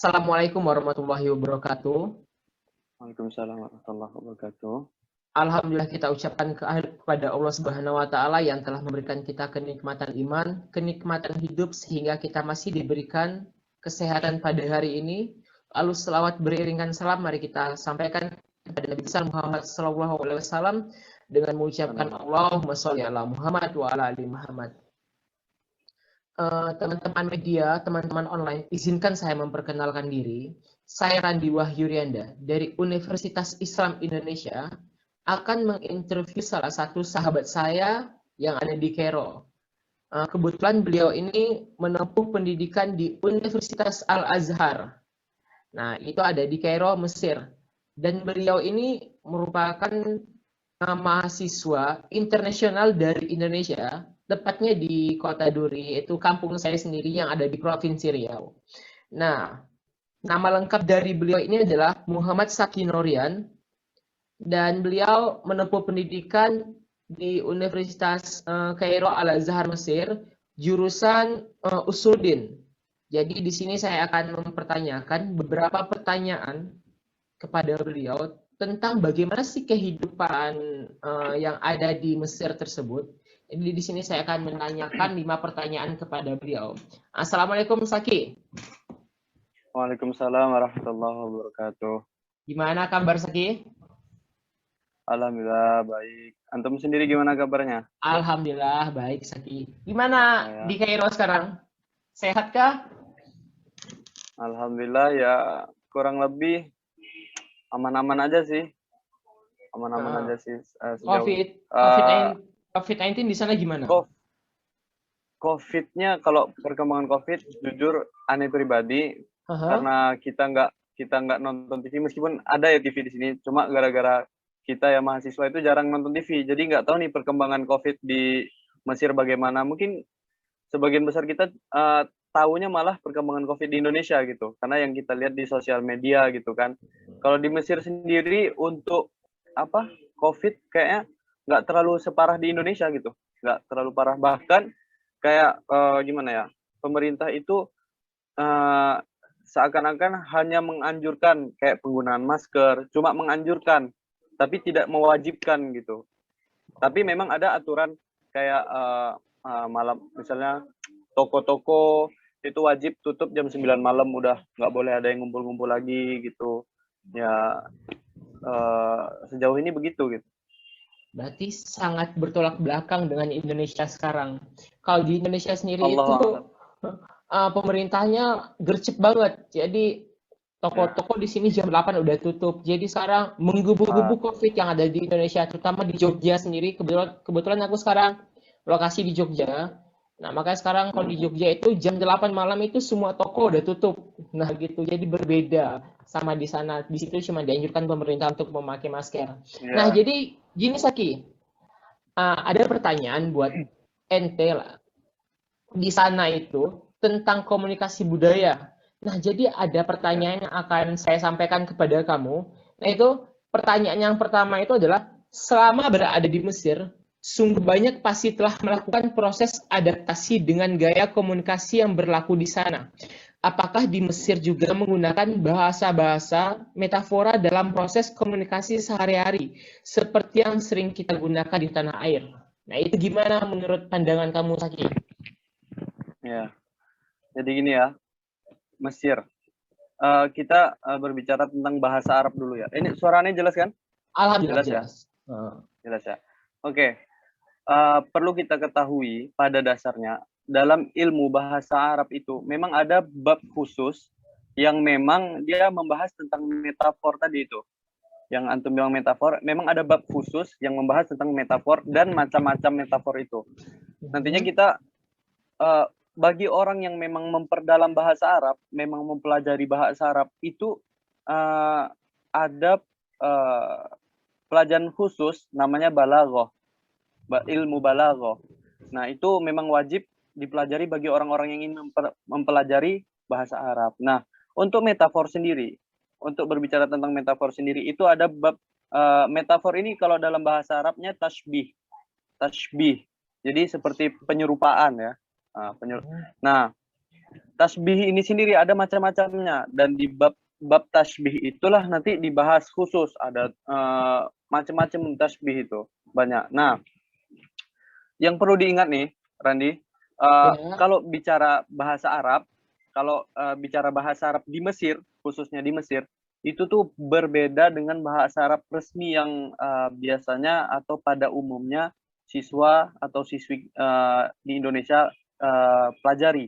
Assalamualaikum warahmatullahi wabarakatuh. Waalaikumsalam warahmatullahi wabarakatuh. Alhamdulillah kita ucapkan kepada Allah Subhanahu wa taala yang telah memberikan kita kenikmatan iman, kenikmatan hidup sehingga kita masih diberikan kesehatan pada hari ini. Lalu selawat beriringan salam mari kita sampaikan kepada Nabi besar Muhammad sallallahu alaihi wasallam dengan mengucapkan Allahumma sholli ala Muhammad wa ala ali Muhammad. Teman-teman media, teman-teman online, izinkan saya memperkenalkan diri. Saya Randi Wahyurianda dari Universitas Islam Indonesia akan menginterview salah satu sahabat saya yang ada di Kairo. Kebetulan beliau ini menempuh pendidikan di Universitas Al-Azhar. Nah, itu ada di Kairo, Mesir. Dan beliau ini merupakan mahasiswa internasional dari Indonesia, tepatnya di Kota Duri, itu kampung saya sendiri yang ada di Provinsi Riau. Nah, nama lengkap dari beliau ini adalah Muhammad Saki Norian, dan beliau menempuh pendidikan di Universitas Kairo Al-Azhar Mesir, jurusan Usuluddin. Jadi di sini saya akan mempertanyakan beberapa pertanyaan kepada beliau tentang bagaimana sih kehidupan yang ada di Mesir tersebut. Jadi di sini saya akan menanyakan 5 pertanyaan kepada beliau. Assalamualaikum Saki. Waalaikumsalam warahmatullahi wabarakatuh. Gimana kabar Saki? Alhamdulillah baik. Antum sendiri gimana kabarnya? Alhamdulillah baik Saki. Gimana di Kairo sekarang? Sehat kah? Alhamdulillah ya kurang lebih aman-aman aja sih. Aman-aman aja sih. COVID-19 di sana gimana? COVID-nya kalau perkembangan COVID jujur aneh pribadi karena kita nggak nonton TV meskipun ada ya TV di sini, cuma gara-gara kita ya mahasiswa itu jarang nonton TV, jadi nggak tahu nih perkembangan COVID di Mesir bagaimana. Mungkin sebagian besar kita tahunya malah perkembangan COVID di Indonesia gitu, karena yang kita lihat di sosial media gitu kan. Kalau di Mesir sendiri untuk COVID kayaknya nggak terlalu separah di Indonesia gitu, nggak terlalu parah, bahkan kayak gimana ya, pemerintah itu seakan-akan hanya menganjurkan kayak penggunaan masker, cuma menganjurkan tapi tidak mewajibkan gitu. Tapi memang ada aturan kayak malam misalnya toko-toko itu wajib tutup jam 9 malam, udah nggak boleh ada yang ngumpul-ngumpul lagi gitu ya. Sejauh ini begitu gitu. Berarti sangat bertolak belakang dengan Indonesia sekarang. Kalau di Indonesia sendiri pemerintahnya gercep banget. Jadi toko-toko di sini jam 8 udah tutup. Jadi sekarang menggebu-gebu COVID yang ada di Indonesia, terutama di Jogja sendiri. Kebetulan aku sekarang lokasi di Jogja. Nah, makanya sekarang kalau di Jogja itu jam 8 malam itu semua toko udah tutup. Nah, gitu. Jadi berbeda sama di sana. Di situ cuma dianjurkan pemerintah untuk memakai masker. Nah, jadi gini Saki. Ada pertanyaan buat ente lah. Di sana itu tentang komunikasi budaya. Nah, jadi ada pertanyaan yang akan saya sampaikan kepada kamu. Nah, itu pertanyaan yang pertama itu adalah, selama berada di Mesir, sungguh banyak pasti telah melakukan proses adaptasi dengan gaya komunikasi yang berlaku di sana. Apakah di Mesir juga menggunakan bahasa-bahasa metafora dalam proses komunikasi sehari-hari, seperti yang sering kita gunakan di tanah air? Nah, itu gimana menurut pandangan kamu, Saki? Ya, jadi gini ya, Mesir. Kita berbicara tentang bahasa Arab dulu ya. Ini suaranya jelas kan? Alhamdulillah jelas. Ya? Jelas ya. Oke. Perlu kita ketahui pada dasarnya dalam ilmu bahasa Arab itu memang ada bab khusus yang memang dia membahas tentang metafor tadi itu. Yang antum bilang metafor, memang ada bab khusus yang membahas tentang metafor dan macam-macam metafor itu. Nantinya kita bagi orang yang memang memperdalam bahasa Arab, memang mempelajari bahasa Arab itu ada pelajaran khusus namanya balaghah. Ilmu balaghah. Nah, itu memang wajib dipelajari bagi orang-orang yang ingin mempelajari bahasa Arab. Nah, untuk metafor sendiri, untuk berbicara tentang metafor sendiri, itu ada bab metafor ini kalau dalam bahasa Arabnya tashbih. Tashbih. Jadi seperti penyerupaan ya. Nah, tasbih ini sendiri ada macam-macamnya, dan di bab tasbih itulah nanti dibahas khusus, ada macam-macam tasbih itu banyak. Nah, yang perlu diingat nih, Randi, Ya. kalau bicara bahasa Arab, kalau bicara bahasa Arab di Mesir, khususnya di Mesir, itu tuh berbeda dengan bahasa Arab resmi yang biasanya atau pada umumnya siswa atau siswi di Indonesia pelajari.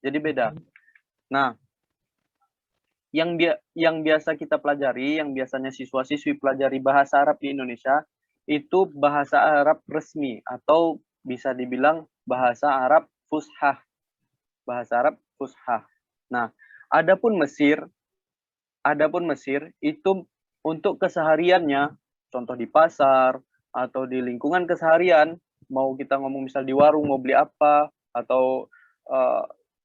Jadi beda. Nah, yang biasa kita pelajari, yang biasanya siswa-siswi pelajari bahasa Arab di Indonesia, itu bahasa Arab resmi atau bisa dibilang bahasa Arab fushah. Bahasa Arab fushah. Nah, adapun Mesir itu untuk kesehariannya, contoh di pasar atau di lingkungan keseharian, mau kita ngomong misal di warung mau beli apa, atau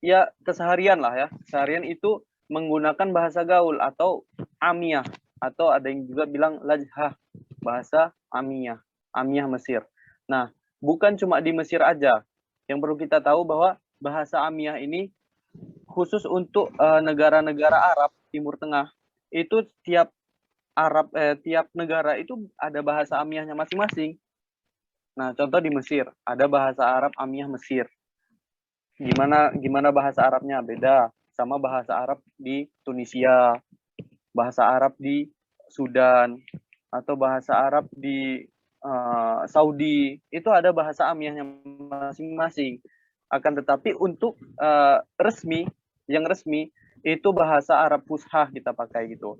ya keseharian lah ya, keseharian itu menggunakan bahasa gaul atau amiyah, atau ada yang juga bilang lajhah, bahasa amiyah Mesir. Nah, bukan cuma di Mesir aja. Yang perlu kita tahu bahwa bahasa amiyah ini khusus untuk negara-negara Arab Timur Tengah. Itu tiap negara itu ada bahasa amiyahnya masing-masing. Nah, contoh di Mesir ada bahasa Arab amiyah Mesir. Gimana bahasa Arabnya beda sama bahasa Arab di Tunisia, bahasa Arab di Sudan, atau bahasa Arab di Saudi. Itu ada bahasa amiyahnya masing-masing. Akan tetapi untuk yang resmi itu bahasa Arab fushah kita pakai gitu.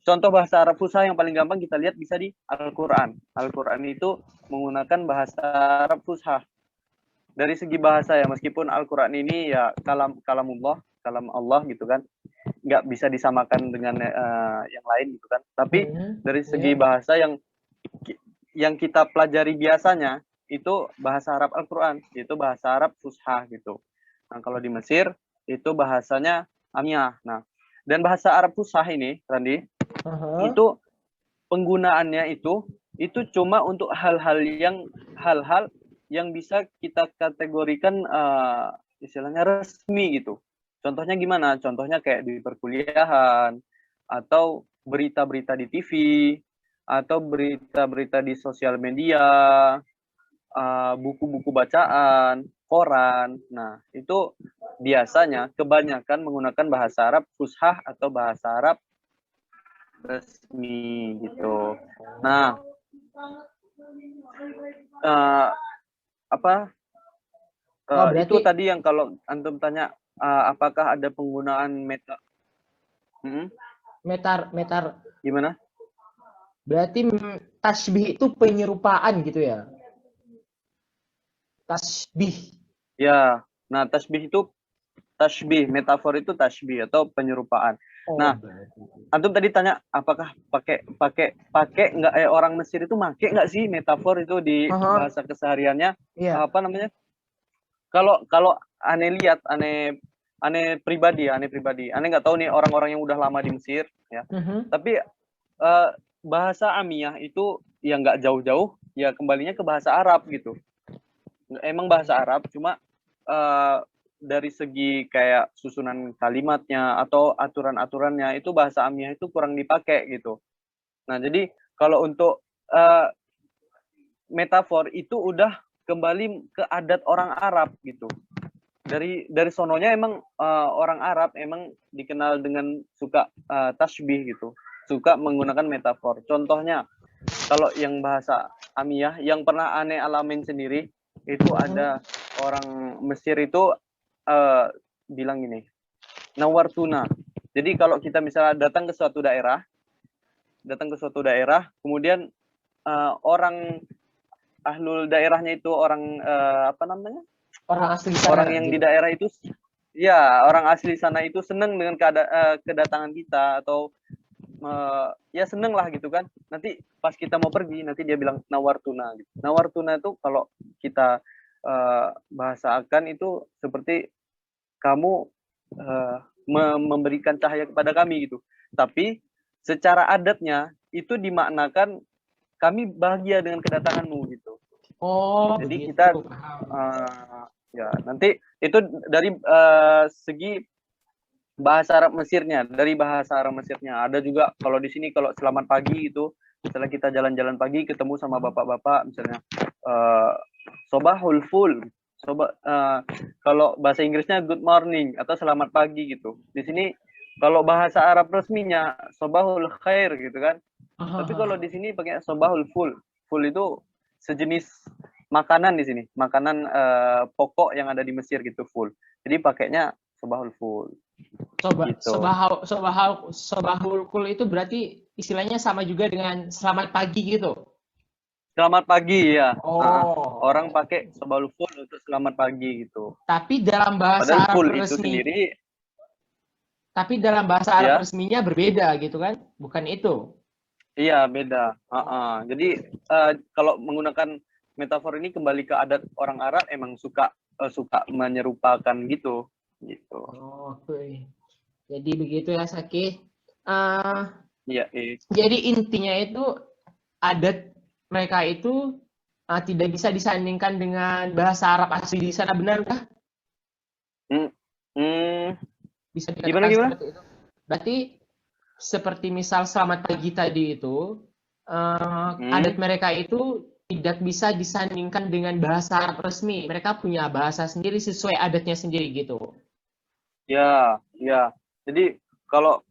Contoh bahasa Arab fushah yang paling gampang kita lihat bisa di Al-Quran. Al-Quran itu menggunakan bahasa Arab fushah. Dari segi bahasa ya, meskipun Al-Quran ini ya kalam Allah gitu kan, nggak bisa disamakan dengan yang lain gitu kan. Tapi dari segi bahasa yang kita pelajari biasanya itu bahasa Arab Al-Quran, yaitu bahasa Arab fushah gitu. Nah, kalau di Mesir itu bahasanya amiyah. Nah, dan bahasa Arab fushah ini, Randi, itu penggunaannya itu cuma untuk hal-hal yang bisa kita kategorikan istilahnya resmi gitu. Contohnya gimana? Contohnya kayak di perkuliahan, atau berita-berita di TV, atau berita-berita di sosial media, buku-buku bacaan, koran. Nah, itu biasanya kebanyakan menggunakan bahasa Arab fushah atau bahasa Arab resmi gitu. Nah, berarti itu tadi yang kalau antum tanya apakah ada penggunaan metar gimana? Berarti tasbih itu penyerupaan gitu ya? Tasbih. Ya, nah tasbih, metafor itu tasbih atau penyerupaan. Nah, antum tadi tanya apakah pakai nggak orang Mesir itu pakai nggak sih metafor itu di bahasa kesehariannya? Apa namanya? Kalau aneh lihat, aneh pribadi, aneh nggak tahu nih orang-orang yang udah lama di Mesir ya. Tapi bahasa amiyah itu yang nggak jauh-jauh ya kembalinya ke bahasa Arab gitu. Emang bahasa Arab, cuma dari segi kayak susunan kalimatnya atau aturan-aturannya itu bahasa amiyah itu kurang dipakai gitu. Nah, jadi kalau untuk metafor itu udah kembali ke adat orang Arab gitu. Dari sononya emang orang Arab emang dikenal dengan suka tasbih gitu, suka menggunakan metafor. Contohnya kalau yang bahasa amiyah yang pernah aneh alamin sendiri itu ada orang Mesir itu bilang gini, nawartuna. Jadi kalau kita misalnya datang ke suatu daerah, kemudian orang ahlul daerahnya itu orang apa namanya? Orang asli sana. Orang yang di daerah itu, ya orang asli sana itu seneng dengan kedatangan kita, atau ya seneng lah gitu kan. Nanti pas kita mau pergi, nanti dia bilang nawartuna gitu. Nawartuna itu kalau kita bahasakan itu seperti kamu memberikan cahaya kepada kami gitu. Tapi secara adatnya itu dimaknakan kami bahagia dengan kedatanganmu gitu. Oh, jadi begitu. kita Ya, nanti itu dari segi bahasa Arab Mesirnya, dari bahasa Arab Mesirnya. Ada juga kalau di sini kalau selamat pagi itu, misalnya kita jalan-jalan pagi ketemu sama bapak-bapak, misalnya sobahul ful, kalau bahasa Inggrisnya good morning atau selamat pagi gitu. Di sini kalau bahasa Arab resminya sobahul khair gitu kan. Tapi kalau di sini pakai sobahul ful. Ful itu sejenis makanan di sini, makanan pokok yang ada di Mesir gitu, full. Jadi pakainya sobahul ful. Gitu. Sobahul kul itu berarti istilahnya sama juga dengan selamat pagi gitu. Selamat pagi ya. Oh. Orang pakai sobahul ful untuk selamat pagi gitu. Tapi dalam bahasa Padahal Arab full itu resmi. sendiri. Tapi dalam bahasa Arab Ya, resminya berbeda gitu kan? Bukan itu. iya beda. Jadi kalau menggunakan metafor ini kembali ke adat orang Arab, emang suka menyerupakan gitu. Oke. Jadi begitu ya Saki. Iya. Jadi intinya itu adat mereka itu tidak bisa disandingkan dengan bahasa Arab asli di sana, benarkah? Bisa dikatakan Gimana? seperti itu. Berarti seperti misal selamat pagi tadi itu, adat mereka itu tidak bisa disandingkan dengan bahasa Arab resmi. Mereka punya bahasa sendiri sesuai adatnya sendiri gitu. Ya. Jadi kalau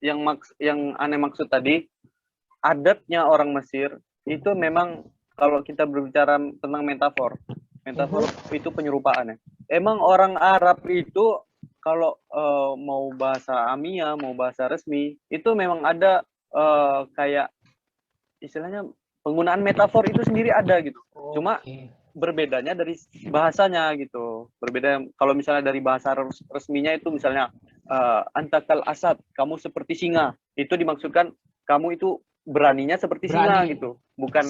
yang aneh maksud tadi, adatnya orang Mesir itu memang kalau kita berbicara tentang metafor itu penyerupaan ya. Emang orang Arab itu kalau mau bahasa amiyah, mau bahasa resmi, itu memang ada kayak istilahnya penggunaan metafor itu sendiri ada gitu. Cuma berbedanya dari bahasanya gitu. Berbeda kalau misalnya dari bahasa resminya itu misalnya antakal asad, kamu seperti singa. Itu dimaksudkan kamu itu beraninya seperti singa gitu. Bukan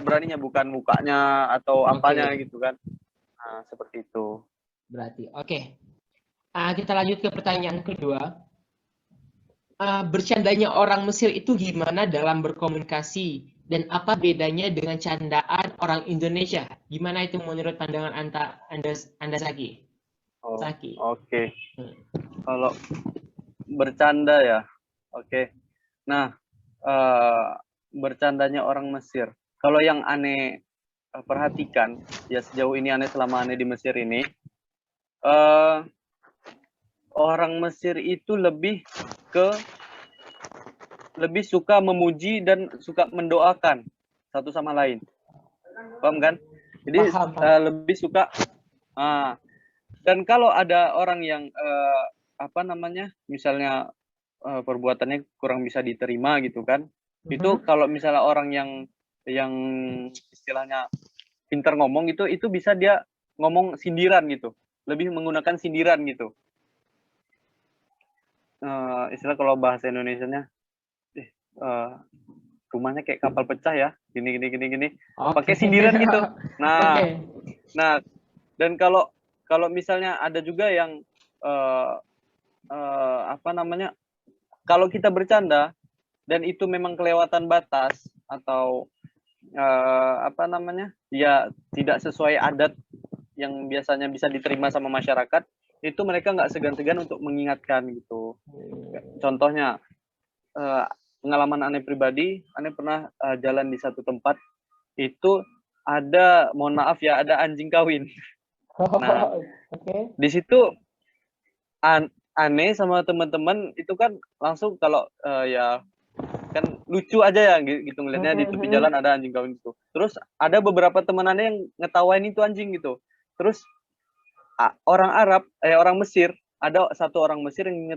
beraninya bukan mukanya atau apanya gitu kan. Nah, seperti itu. Berarti kita lanjut ke pertanyaan kedua. Bercandanya orang Mesir itu gimana dalam berkomunikasi dan apa bedanya dengan candaan orang Indonesia? Gimana itu menurut pandangan Anda Saki? Saki. Oke. Kalau bercanda ya. Oke. Nah, bercandanya orang Mesir. Kalau yang aneh perhatikan, ya sejauh ini aneh selama aneh di Mesir ini, orang Mesir itu lebih suka memuji dan suka mendoakan satu sama lain. Paham kan? Jadi lebih suka dan kalau ada orang yang misalnya perbuatannya kurang bisa diterima gitu kan. Itu kalau misalnya orang yang istilahnya pintar ngomong itu bisa dia ngomong sindiran gitu. Lebih menggunakan sindiran gitu. Istilah kalau bahasa Indonesianya rumahnya kayak kapal pecah ya, gini. Pakai sindiran gitu. Nah, dan kalau misalnya ada juga yang kalau kita bercanda dan itu memang kelewatan batas atau ya tidak sesuai adat yang biasanya bisa diterima sama masyarakat, itu mereka nggak segan-segan untuk mengingatkan gitu. Contohnya pengalaman aneh pribadi, aneh pernah jalan di satu tempat itu ada, mohon maaf ya, ada anjing kawin. Nah, di situ aneh sama teman-teman itu kan langsung kalau ya kan lucu aja ya gitu ngeliatnya di tepi jalan ada anjing kawin gitu. Terus ada beberapa teman aneh yang ngetawain itu anjing gitu. Terus orang Mesir, ada satu orang Mesir yang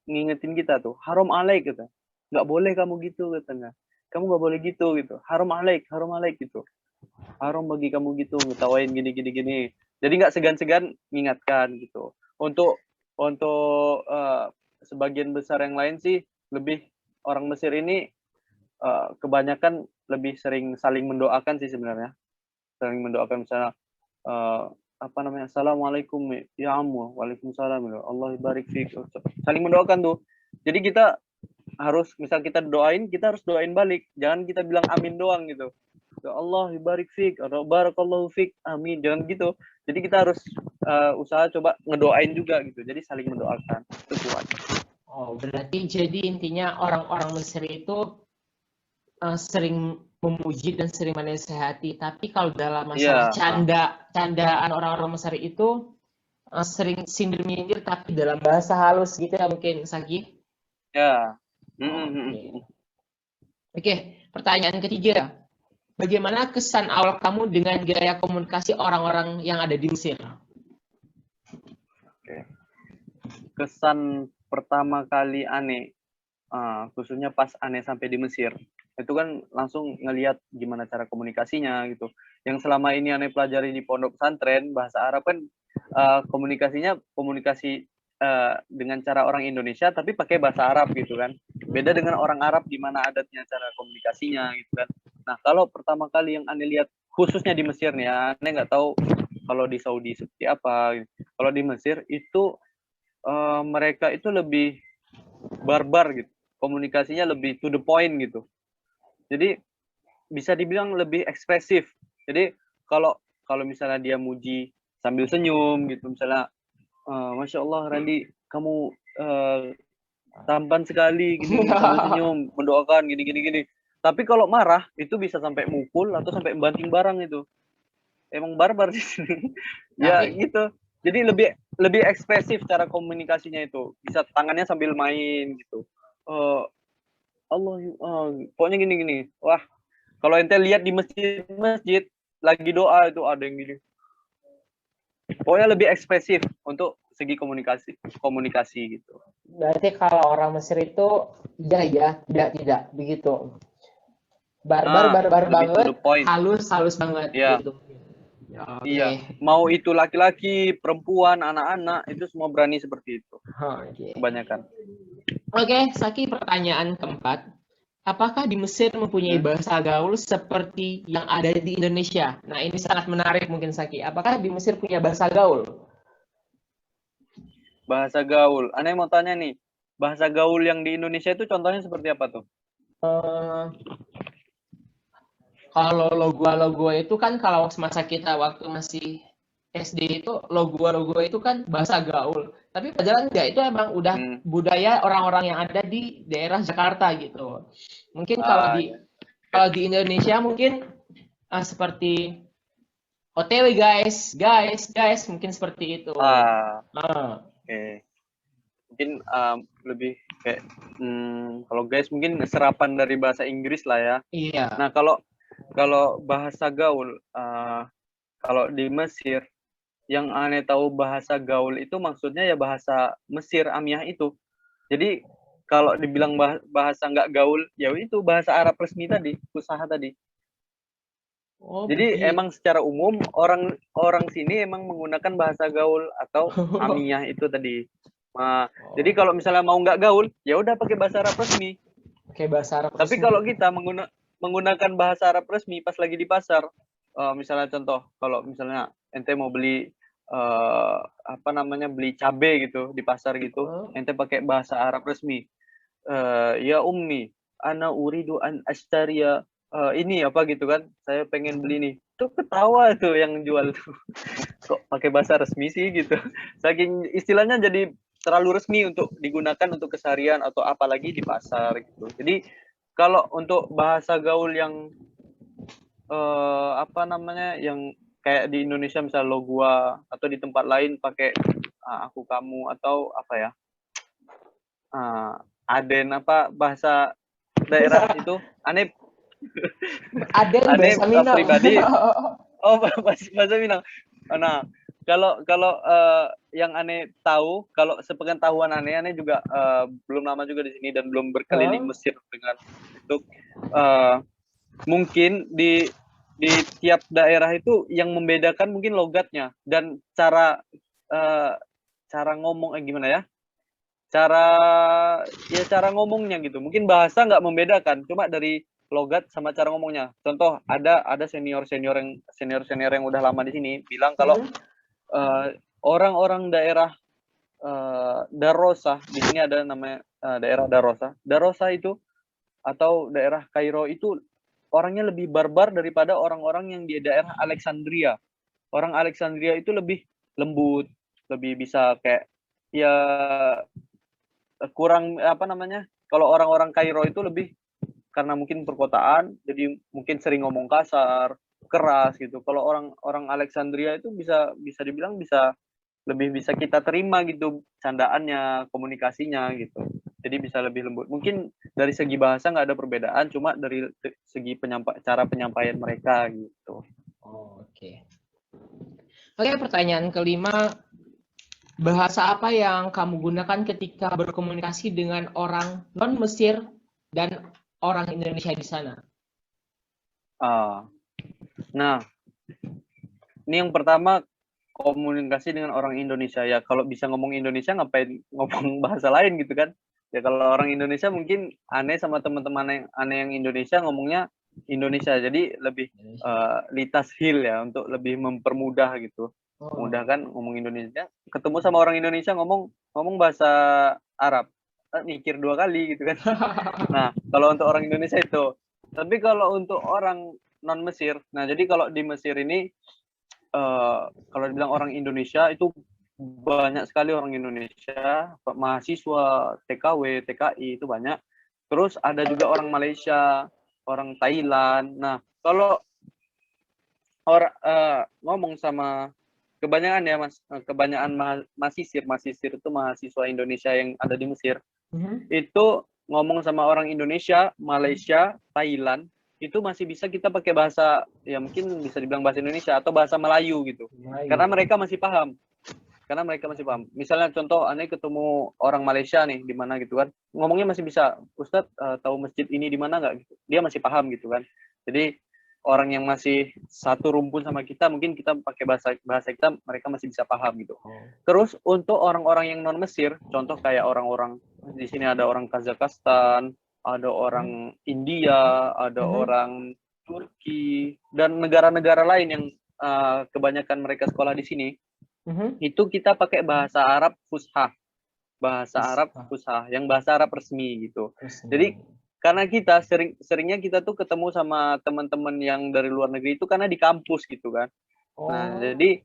ngingetin kita tuh, haram alaik gitu. Nggak boleh kamu gitu katanya. Kamu nggak boleh gitu. Haram alaik gitu. Haram bagi kamu gitu, ngetawain gini. Jadi nggak segan-segan mengingatkan gitu. Untuk sebagian besar yang lain sih lebih orang Mesir ini kebanyakan lebih sering saling mendoakan sih sebenarnya. Saling mendoakan misalnya assalamualaikum ya ammu, waalaikumsalam, Allah barik fik. Saling mendoakan tuh. Jadi kita harus, misal kita doain, kita harus doain balik. Jangan kita bilang amin doang gitu. Ya Allah barik fik atau barakallahu fik, amin, jangan gitu. Jadi kita harus usaha coba ngedoain juga gitu, jadi saling mendoakan itu kuat. Oh, berarti jadi intinya orang-orang Mesir itu sering memuji dan sering menasehati, tapi kalau dalam masalah Iya, candaan orang-orang Mesir itu sering sindir-menyindir tapi dalam bahasa halus gitu ya mungkin Saki. ya. Oke. Oke, pertanyaan ketiga. Bagaimana kesan awal kamu dengan gaya komunikasi orang-orang yang ada di Mesir? Oke. Kesan pertama kali aneh, khususnya pas aneh sampai di Mesir, itu kan langsung ngelihat gimana cara komunikasinya gitu. Yang selama ini aneh pelajari di pondok pesantren bahasa Arab kan komunikasinya komunikasi dengan cara orang Indonesia tapi pakai bahasa Arab gitu kan. Beda dengan orang Arab di mana adatnya cara komunikasinya gitu kan. Nah, kalau pertama kali yang aneh lihat khususnya di Mesir nih, aneh nggak tahu kalau di Saudi seperti apa. Kalau di Mesir itu mereka itu lebih barbar gitu. Komunikasinya lebih to the point gitu. Jadi bisa dibilang lebih ekspresif. Jadi kalau kalau misalnya dia muji sambil senyum gitu, misalnya Masya Allah Randy, kamu tampan sekali gini sambil senyum, mendoakan gini gini gini. Tapi kalau marah itu bisa sampai mukul atau sampai banting barang itu. Emang barbar di sini. Ya Tapi gitu. Jadi lebih lebih ekspresif cara komunikasinya itu. Bisa tangannya sambil main gitu. Uh, Allah, pokoknya gini-gini. Wah, kalau ente lihat di masjid-masjid lagi doa itu ada yang gini. Pokoknya lebih ekspresif untuk segi komunikasi gitu. berarti kalau orang Mesir itu ya, tidak begitu. Barbar Lebih to banget, the point. halus banget Ya, gitu. Ya, iya. oke. Mau itu laki-laki, perempuan, anak-anak itu semua berani seperti itu. Oke. Kebanyakan. Oke, Saki, pertanyaan keempat. Apakah di Mesir mempunyai bahasa gaul seperti yang ada di Indonesia? Nah, ini sangat menarik mungkin Saki. Apakah di Mesir punya bahasa gaul? Bahasa gaul. Aneh mau tanya nih, bahasa gaul yang di Indonesia itu contohnya seperti apa tuh? Eh, Kalau logo itu kan kalau semasa kita waktu masih SD itu logo itu kan bahasa gaul. Tapi padahal enggak, itu emang udah budaya orang-orang yang ada di daerah Jakarta gitu. Mungkin Ya. kalau di Indonesia mungkin seperti OTW guys, mungkin seperti itu. Oke. Mungkin lebih kayak kalau guys mungkin serapan dari bahasa Inggris lah ya. Iya. Nah, kalau bahasa gaul kalau di Mesir yang aneh tahu bahasa gaul itu maksudnya ya bahasa Mesir Amiyah itu. Jadi kalau dibilang bahasa nggak gaul, ya itu bahasa Arab resmi tadi, usaha tadi. Oh, Jadi begitu. emang secara umum orang sini emang menggunakan bahasa gaul atau Amiyah itu tadi. Nah, jadi kalau misalnya mau nggak gaul, ya udah pakai bahasa Arab resmi. Pakai bahasa Arab Tapi resmi. kalau kita menggunakan bahasa Arab resmi pas lagi di pasar, misalnya contoh, kalau misalnya ente mau beli beli cabe gitu di pasar gitu, ente pakai bahasa Arab resmi. Ya ummi, ana uridu an astaria ini apa gitu kan, saya pengen beli nih. Tuh ketawa tuh yang jual tuh. Kok pakai bahasa resmi sih gitu. Saking istilahnya jadi terlalu resmi untuk digunakan untuk keseharian atau apalagi di pasar gitu. Jadi kalau untuk bahasa gaul yang yang kayak di Indonesia misal lo gua atau di tempat lain pakai aku kamu atau apa ya? Aden apa bahasa daerah itu aneh Aden aneh bahasa Minang. pribadi bahasa Minang. Nah, kalau yang aneh tahu, kalau sepengetahuan aneh juga belum lama juga di sini dan belum berkeliling Mesir dengan itu mungkin di tiap daerah itu yang membedakan mungkin logatnya dan cara ngomong gimana ya? Cara ngomongnya gitu. Mungkin bahasa nggak membedakan, cuma dari logat sama cara ngomongnya. Contoh ada senior yang udah lama di sini bilang kalau orang-orang daerah Darosa, di sini ada namanya daerah Darosa. Darosa itu atau daerah Kairo itu orangnya lebih barbar daripada orang-orang yang di daerah Alexandria. Orang Alexandria itu lebih lembut, lebih bisa kayak ya kurang apa namanya? Kalau orang-orang Kairo itu lebih karena mungkin perkotaan, jadi mungkin sering ngomong kasar, keras gitu. Kalau orang Alexandria itu bisa bisa dibilang bisa lebih bisa kita terima gitu candaannya, komunikasinya gitu. Jadi bisa lebih lembut. Mungkin dari segi bahasa nggak ada perbedaan, cuma dari segi cara penyampaian mereka gitu. Oh, oke. Oke, pertanyaan kelima, bahasa apa yang kamu gunakan ketika berkomunikasi dengan orang non-Mesir dan orang Indonesia di sana? Nah, ini yang pertama komunikasi dengan orang Indonesia ya. Kalau bisa ngomong Indonesia ngapain ngomong bahasa lain gitu kan? Ya kalau orang Indonesia mungkin aneh sama teman-teman yang aneh yang Indonesia ngomongnya Indonesia. Jadi lebih litas hil ya untuk lebih mempermudah gitu. Mudah kan ngomong Indonesia. Ketemu sama orang Indonesia ngomong bahasa Arab. Mikir 2 kali gitu kan. Nah, kalau untuk orang Indonesia itu. Tapi kalau untuk orang non Mesir, nah jadi kalau di Mesir ini kalau dibilang orang Indonesia itu banyak sekali orang Indonesia, mahasiswa, TKW, TKI itu banyak. Terus ada juga orang Malaysia, orang Thailand. Nah, kalau ngomong sama kebanyakan ya Mas, kebanyakan masisir itu mahasiswa Indonesia yang ada di Mesir. Itu ngomong sama orang Indonesia, Malaysia, Thailand, itu masih bisa kita pakai bahasa, ya mungkin bisa dibilang bahasa Indonesia atau bahasa Melayu gitu. Karena mereka masih paham. Misalnya contoh, aneh ketemu orang Malaysia nih, di mana gitu kan, ngomongnya masih bisa, Ustadz tahu masjid ini di mana nggak? Gitu. Dia masih paham gitu kan. Jadi orang yang masih satu rumpun sama kita, mungkin kita pakai bahasa kita, mereka masih bisa paham gitu. Terus untuk orang-orang yang non Mesir, contoh kayak orang-orang di sini ada orang Kazakhstan, ada orang India, ada orang Turki, dan negara-negara lain yang kebanyakan mereka sekolah di sini. Itu kita pakai bahasa Arab Fushah, yang bahasa Arab resmi gitu. Jadi karena kita seringnya kita tuh ketemu sama teman-teman yang dari luar negeri itu karena di kampus gitu kan. Nah, jadi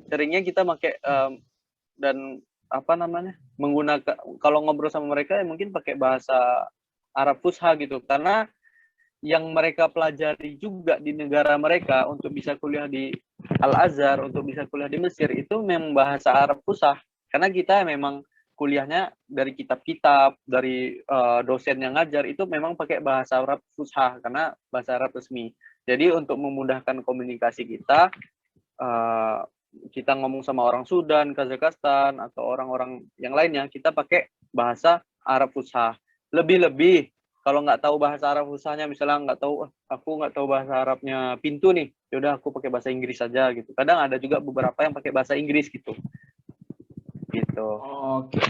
seringnya kita pakai dan apa namanya menggunakan kalau ngobrol sama mereka ya mungkin pakai bahasa Arab Fusha gitu, karena yang mereka pelajari juga di negara mereka untuk bisa kuliah di Al-Azhar, untuk bisa kuliah di Mesir itu memang bahasa Arab Fusha, karena kita memang kuliahnya dari kitab-kitab, dari dosen yang ngajar itu memang pakai bahasa Arab Fusha karena bahasa Arab resmi. Jadi untuk memudahkan komunikasi kita ngomong sama orang Sudan, Kazakhstan, atau orang-orang yang lainnya, kita pakai bahasa Arab Fusha. Lebih-lebih kalau nggak tahu bahasa Arab Fushanya, misalnya aku nggak tahu bahasa Arabnya pintu nih, yaudah aku pakai bahasa Inggris saja gitu. Kadang ada juga beberapa yang pakai bahasa Inggris gitu. Oke.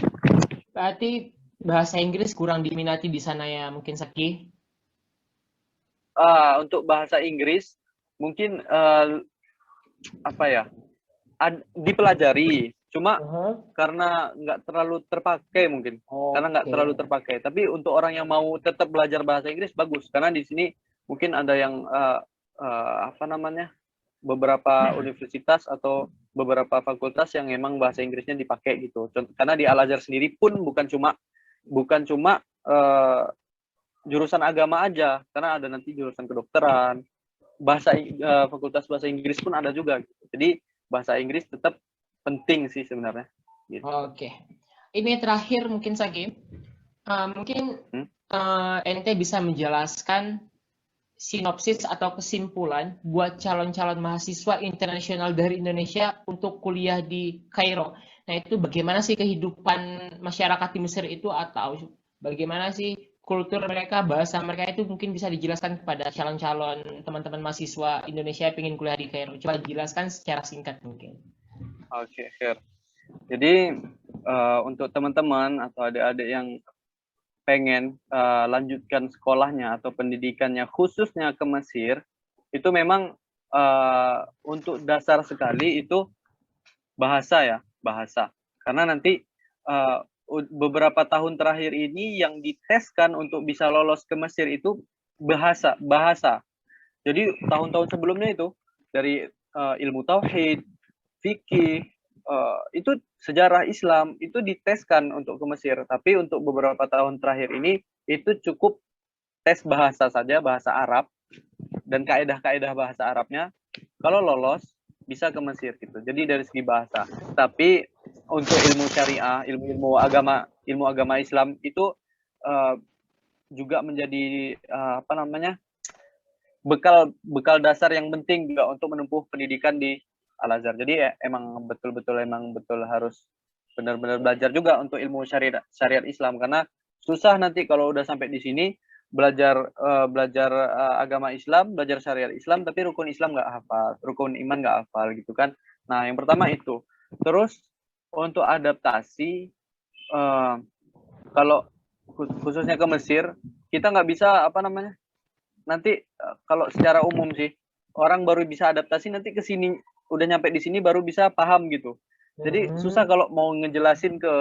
Berarti bahasa Inggris kurang diminati di sana ya, mungkin Saki? Untuk bahasa Inggris mungkin apa ya? Dipelajari, cuma karena nggak terlalu terpakai mungkin. Karena nggak terlalu terpakai. Tapi untuk orang yang mau tetap belajar bahasa Inggris bagus, karena di sini mungkin ada yang apa namanya? Beberapa universitas atau beberapa fakultas yang memang bahasa Inggrisnya dipakai gitu. Karena di Al-Azhar sendiri pun bukan cuma jurusan agama aja, karena ada nanti jurusan kedokteran, fakultas bahasa Inggris pun ada juga. Gitu. Jadi bahasa Inggris tetap penting sih sebenarnya. Gitu. Oke. Ini terakhir mungkin Saki. Mungkin ente bisa menjelaskan sinopsis atau kesimpulan buat calon-calon mahasiswa internasional dari Indonesia untuk kuliah di Kairo. Nah, itu bagaimana sih kehidupan masyarakat di Mesir itu, atau bagaimana sih kultur mereka, bahasa mereka itu, mungkin bisa dijelaskan kepada calon-calon teman-teman mahasiswa Indonesia yang ingin kuliah di Kairo. Coba jelaskan secara singkat mungkin. Oke, sure. Jadi untuk teman-teman atau adik-adik yang pengen lanjutkan sekolahnya atau pendidikannya khususnya ke Mesir, itu memang untuk dasar sekali itu bahasa. Karena nanti beberapa tahun terakhir ini yang diteskan untuk bisa lolos ke Mesir itu bahasa. Jadi tahun-tahun sebelumnya itu dari ilmu tauhid, fikih, itu sejarah Islam itu diteskan untuk ke Mesir. Tapi untuk beberapa tahun terakhir ini itu cukup tes bahasa saja, bahasa Arab dan kaedah-kaedah bahasa Arabnya. Kalau lolos bisa ke Mesir gitu. Jadi dari segi bahasa. Tapi untuk ilmu syariah, ilmu agama Islam itu juga menjadi bekal dasar yang penting juga untuk menempuh pendidikan di Al-Azhar. Jadi emang betul harus benar-benar belajar juga untuk ilmu syariat Islam, karena susah nanti kalau udah sampai di sini belajar agama Islam, belajar syariat Islam, tapi rukun Islam nggak hafal, rukun iman nggak hafal gitu kan. Nah, yang pertama itu. Terus untuk adaptasi, kalau khususnya ke Mesir, kita nggak bisa nanti kalau secara umum sih orang baru bisa adaptasi nanti ke sini, udah nyampe di sini baru bisa paham gitu. Jadi susah kalau mau ngejelasin ke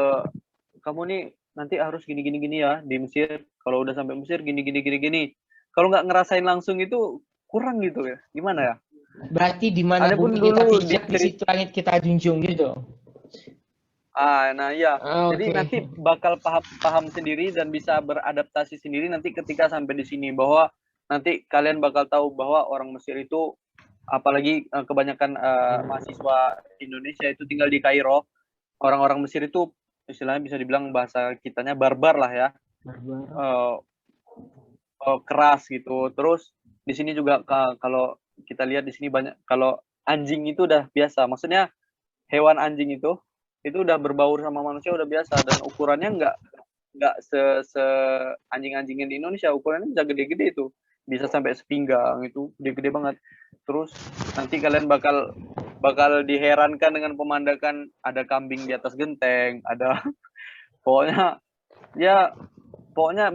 kamu nih nanti harus gini ya di Mesir. Kalau udah sampai Mesir gini. Kalau nggak ngerasain langsung itu kurang gitu ya. Gimana ya? Berarti di mana bumi kita pijak, di situ langit kita junjung gitu. Nah iya. Jadi nanti bakal paham sendiri dan bisa beradaptasi sendiri nanti ketika sampai di sini, bahwa nanti kalian bakal tahu bahwa orang Mesir itu, apalagi kebanyakan mahasiswa Indonesia itu tinggal di Kairo, orang-orang Mesir itu istilahnya bisa dibilang bahasa kitanya barbar lah ya, keras gitu. Terus di sini juga kalau kita lihat di sini banyak, kalau anjing itu udah biasa, maksudnya hewan anjing itu udah berbaur sama manusia udah biasa, dan ukurannya nggak se anjing-anjingnya di Indonesia, ukurannya bisa gede-gede itu, bisa sampai sepinggang, itu gede-gede banget. Terus nanti kalian bakal diherankan dengan pemandangan ada kambing di atas genteng, ada pokoknya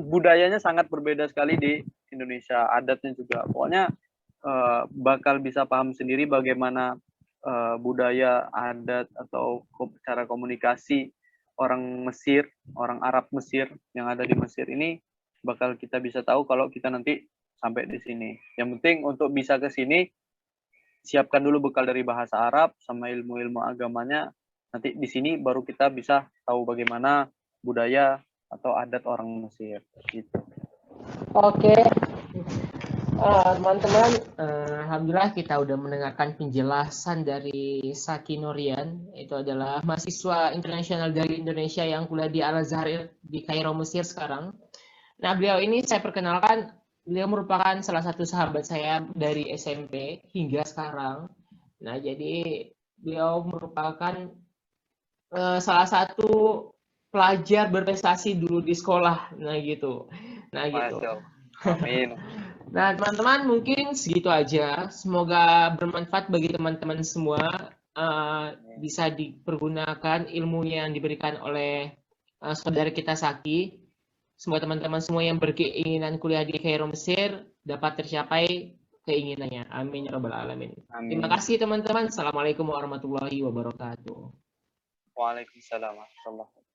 budayanya sangat berbeda sekali di Indonesia, adatnya juga. Pokoknya bakal bisa paham sendiri bagaimana budaya, adat, atau cara komunikasi orang Mesir, orang Arab Mesir yang ada di Mesir ini, bakal kita bisa tahu kalau kita nanti sampai di sini. Yang penting untuk bisa ke sini, siapkan dulu bekal dari bahasa Arab sama ilmu-ilmu agamanya. Nanti di sini baru kita bisa tahu bagaimana budaya atau adat orang Mesir gitu. Oke. Teman-teman, alhamdulillah kita udah mendengarkan penjelasan dari Saki Nurian. Itu adalah mahasiswa internasional dari Indonesia yang kuliah di Al-Azhar di Kairo, Mesir sekarang. Nah, beliau ini saya perkenalkan, beliau merupakan salah satu sahabat saya dari SMP hingga sekarang. Nah, jadi beliau merupakan salah satu pelajar berprestasi dulu di sekolah. Nah, gitu. Amin. Nah, teman-teman, mungkin segitu aja. Semoga bermanfaat bagi teman-teman semua. Bisa dipergunakan ilmu yang diberikan oleh saudara kita Saki. Semoga teman-teman semua yang berkeinginan kuliah di Kairo, Mesir dapat tercapai keinginannya. Amin ya rabbal alamin. Terima kasih teman-teman. Assalamualaikum warahmatullahi wabarakatuh. Waalaikumsalam warahmatullahi wabarakatuh.